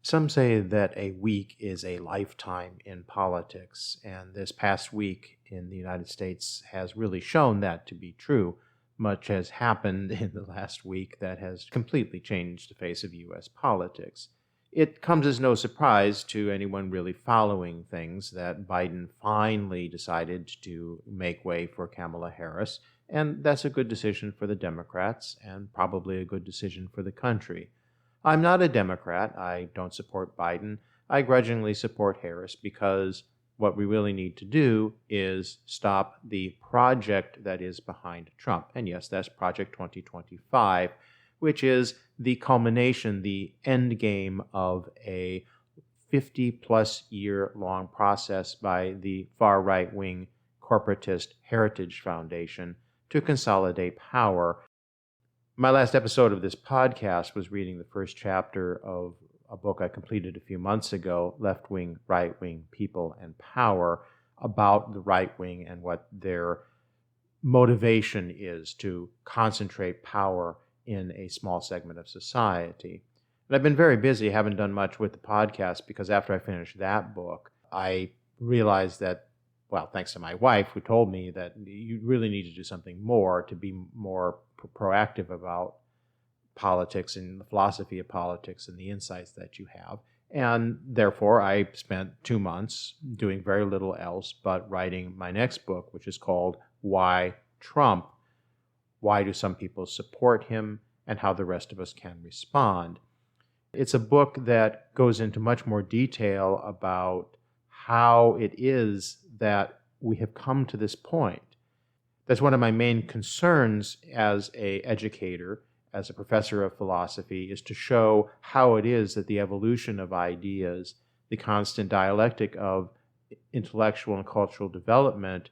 Some say that a week is a lifetime in politics, and this past week in the United States has really shown that to be true. Much has happened in the last week that has completely changed the face of U.S. politics. It comes as no surprise to anyone really following things that Biden finally decided to make way for Kamala Harris, and that's a good decision for the Democrats and probably a good decision for the country. I'm not a Democrat. I don't support Biden. I grudgingly support Harris because what we really need to do is stop the project that is behind Trump. And yes, that's Project 2025, which is the culmination, the end game of a 50-plus year long process by the far right-wing corporatist Heritage Foundation to consolidate power. My last episode of this podcast was reading the first chapter of a book I completed a few months ago, Left Wing, Right Wing, People and Power, about the right wing and what their motivation is to concentrate power in a small segment of society. And I've been very busy, haven't done much with the podcast because after I finished that book, I realized that, well, thanks to my wife who told me that you really need to do something more to be more proactive about politics and the philosophy of politics and the insights that you have. And therefore, I spent 2 months doing very little else but writing my next book, which is called Why Trump? Why do some people support him and how the rest of us can respond? It's a book that goes into much more detail about how it is that we have come to this point. That's one of my main concerns as an educator, as a professor of philosophy, is to show how it is that the evolution of ideas, the constant dialectic of intellectual and cultural development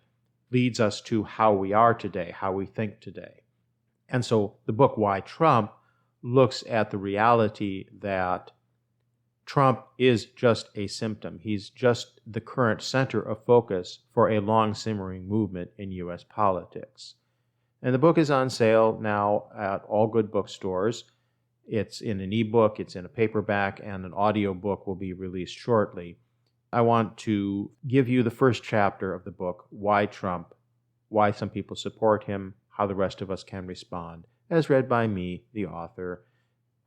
leads us to how we are today, how we think today. And so the book, Why Trump, looks at the reality that Trump is just a symptom. He's just the current center of focus for a long simmering movement in U.S. politics. And the book is on sale now at all good bookstores. It's in an ebook, it's in a paperback, and an audiobook will be released shortly. I want to give you the first chapter of the book, Why Trump? Why some people support him, how the rest of us can respond, as read by me, the author.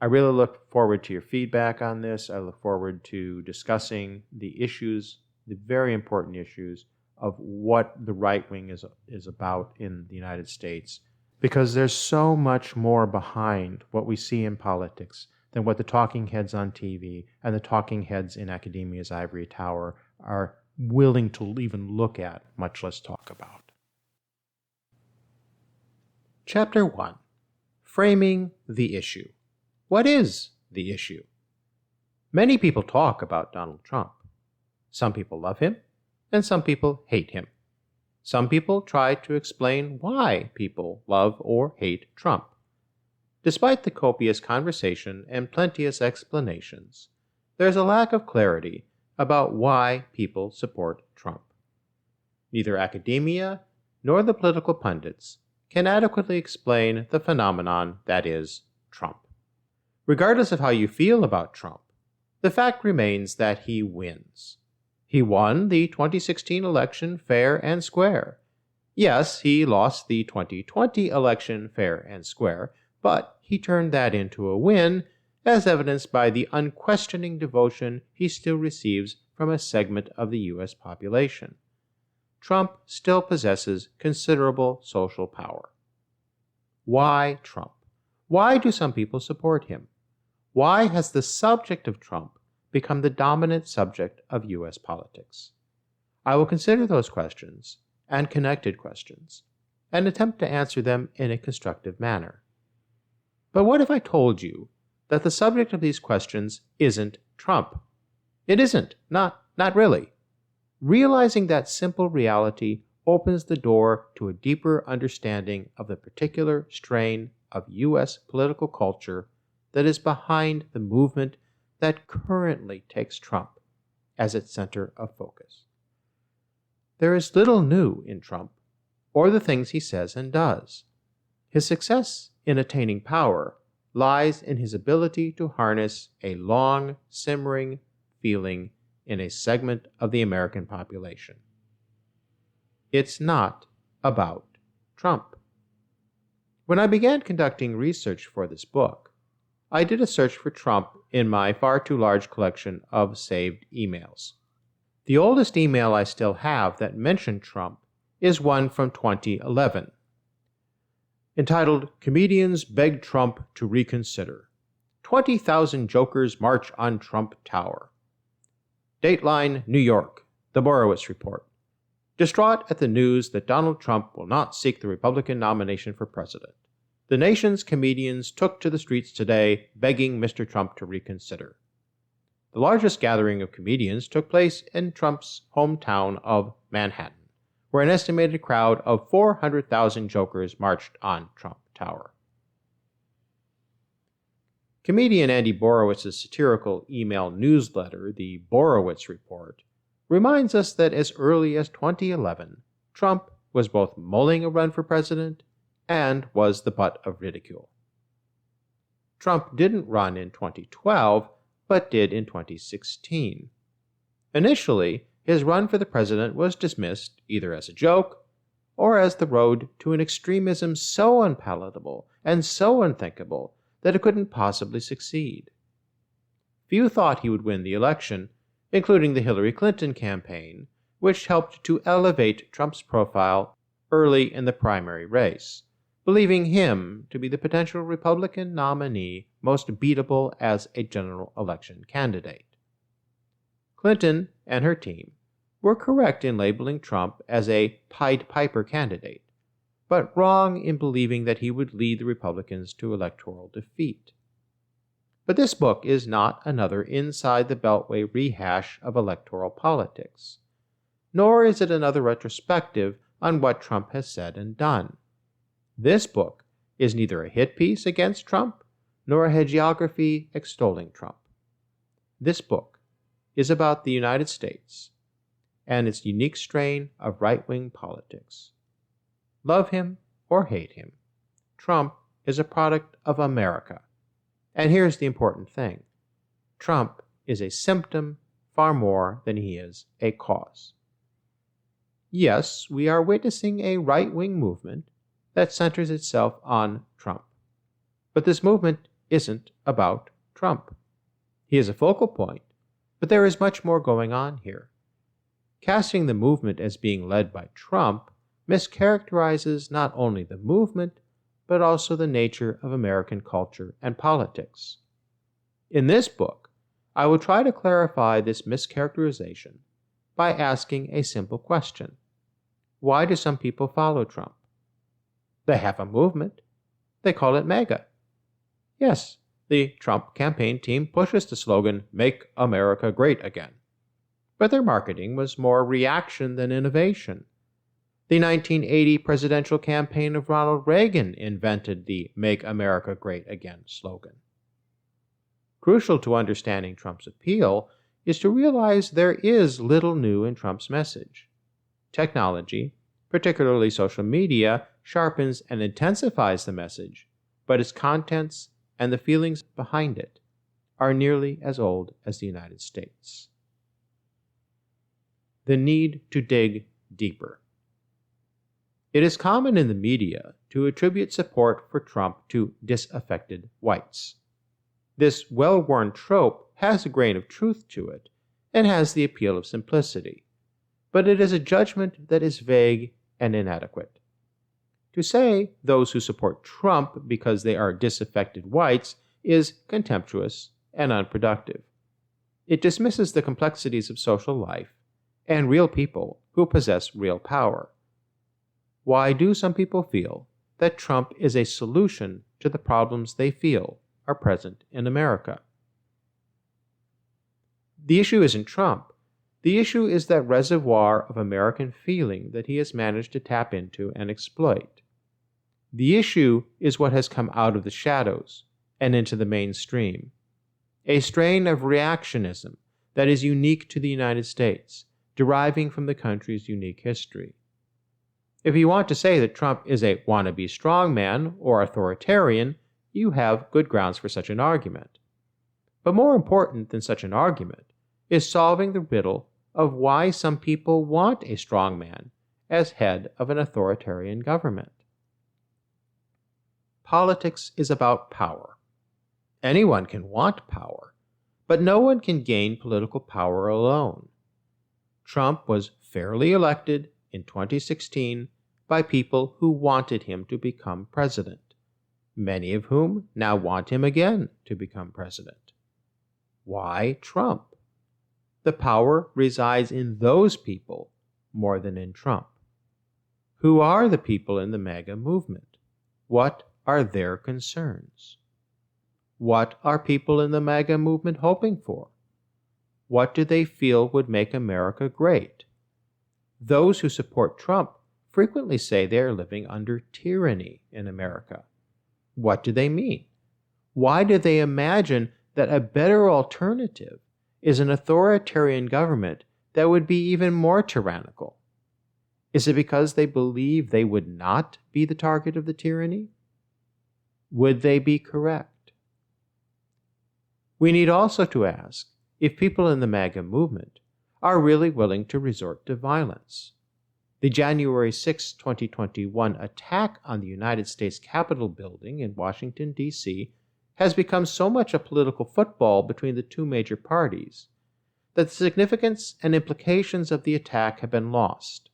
I really look forward to your feedback on this. I look forward to discussing the issues, the very important issues of what the right wing is about in the United States, because there's so much more behind what we see in politics than what the talking heads on TV and the talking heads in academia's ivory tower are willing to even look at, much less talk about. Chapter 1. Framing the Issue. What is the issue? Many people talk about Donald Trump. Some people love him, and some people hate him. Some people try to explain why people love or hate Trump. Despite the copious conversation and plenteous explanations, there's a lack of clarity about why people support Trump. Neither academia nor the political pundits can adequately explain the phenomenon that is Trump. Regardless of how you feel about Trump, the fact remains that he wins. He won the 2016 election fair and square. Yes, he lost the 2020 election fair and square, but he turned that into a win, as evidenced by the unquestioning devotion he still receives from a segment of the U.S. population. Trump still possesses considerable social power. Why Trump? Why do some people support him? Why has the subject of Trump become the dominant subject of U.S. politics? I will consider those questions and connected questions and attempt to answer them in a constructive manner. But what if I told you that the subject of these questions isn't Trump? It isn't. Not really. Realizing that simple reality opens the door to a deeper understanding of the particular strain of U.S. political culture that is behind the movement that currently takes Trump as its center of focus. There is little new in Trump or the things he says and does. His success in attaining power lies in his ability to harness a long, simmering feeling in a segment of the American population. It's not about Trump. When I began conducting research for this book, I did a search for Trump in my far too large collection of saved emails. The oldest email I still have that mentioned Trump is one from 2011, entitled "Comedians Beg Trump to Reconsider. 20,000 Jokers March on Trump Tower." Dateline, New York, The Borowitz Report. Distraught at the news that Donald Trump will not seek the Republican nomination for president, the nation's comedians took to the streets today begging Mr. Trump to reconsider. The largest gathering of comedians took place in Trump's hometown of Manhattan, where an estimated crowd of 400,000 jokers marched on Trump Tower. Comedian Andy Borowitz's satirical email newsletter, The Borowitz Report, reminds us that as early as 2011, Trump was both mulling a run for president and was the butt of ridicule. Trump didn't run in 2012, but did in 2016. Initially, his run for the president was dismissed either as a joke or as the road to an extremism so unpalatable and so unthinkable that it couldn't possibly succeed. Few thought he would win the election, including the Hillary Clinton campaign, which helped to elevate Trump's profile early in the primary race, believing him to be the potential Republican nominee most beatable as a general election candidate. Clinton and her team were correct in labeling Trump as a Pied Piper candidate, but wrong in believing that he would lead the Republicans to electoral defeat. But this book is not another inside-the-Beltway rehash of electoral politics, nor is it another retrospective on what Trump has said and done. This book is neither a hit piece against Trump, nor a hagiography extolling Trump. This book is about the United States and its unique strain of right-wing politics. Love him or hate him, Trump is a product of America. And here's the important thing. Trump is a symptom far more than he is a cause. Yes, we are witnessing a right-wing movement that centers itself on Trump. But this movement isn't about Trump. He is a focal point, but there is much more going on here. Casting the movement as being led by Trump mischaracterizes not only the movement, but also the nature of American culture and politics. In this book, I will try to clarify this mischaracterization by asking a simple question. Why do some people follow Trump? They have a movement. They call it MAGA. Yes, the Trump campaign team pushes the slogan, "Make America Great Again." But their marketing was more reaction than innovation. The 1980 presidential campaign of Ronald Reagan invented the "Make America Great Again" slogan. Crucial to understanding Trump's appeal is to realize there is little new in Trump's message. Technology, particularly social media, sharpens and intensifies the message, but its contents and the feelings behind it are nearly as old as the United States. The need to dig deeper. It is common in the media to attribute support for Trump to disaffected whites. This well-worn trope has a grain of truth to it and has the appeal of simplicity, but it is a judgment that is vague and inadequate. To say those who support Trump because they are disaffected whites is contemptuous and unproductive. It dismisses the complexities of social life and real people who possess real power. Why do some people feel that Trump is a solution to the problems they feel are present in America? The issue isn't Trump. The issue is that reservoir of American feeling that he has managed to tap into and exploit. The issue is what has come out of the shadows and into the mainstream, a strain of reactionism that is unique to the United States, deriving from the country's unique history. If you want to say that Trump is a wannabe strongman or authoritarian, you have good grounds for such an argument. But more important than such an argument is solving the riddle of why some people want a strong man as head of an authoritarian government. Politics is about power. Anyone can want power, but no one can gain political power alone. Trump was fairly elected in 2016 by people who wanted him to become president, many of whom now want him again to become president. Why Trump? The power resides in those people more than in Trump. Who are the people in the MAGA movement? What are their concerns? What are people in the MAGA movement hoping for? What do they feel would make America great? Those who support Trump frequently say they are living under tyranny in America. What do they mean? Why do they imagine that a better alternative is an authoritarian government that would be even more tyrannical? Is it because they believe they would not be the target of the tyranny? Would they be correct? We need also to ask if people in the MAGA movement are really willing to resort to violence. The January 6, 2021 attack on the United States Capitol building in Washington, D.C. has become so much a political football between the two major parties that the significance and implications of the attack have been lost.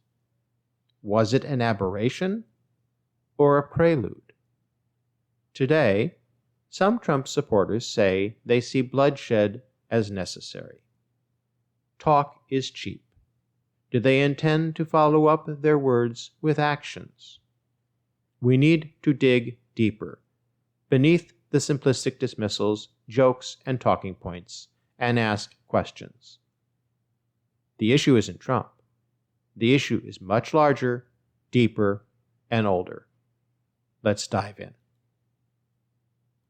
Was it an aberration or a prelude? Today, some Trump supporters say they see bloodshed as necessary. Talk is cheap. Do they intend to follow up their words with actions? We need to dig deeper, beneath the simplistic dismissals, jokes, and talking points, and ask questions. The issue isn't Trump. The issue is much larger, deeper, and older. Let's dive in.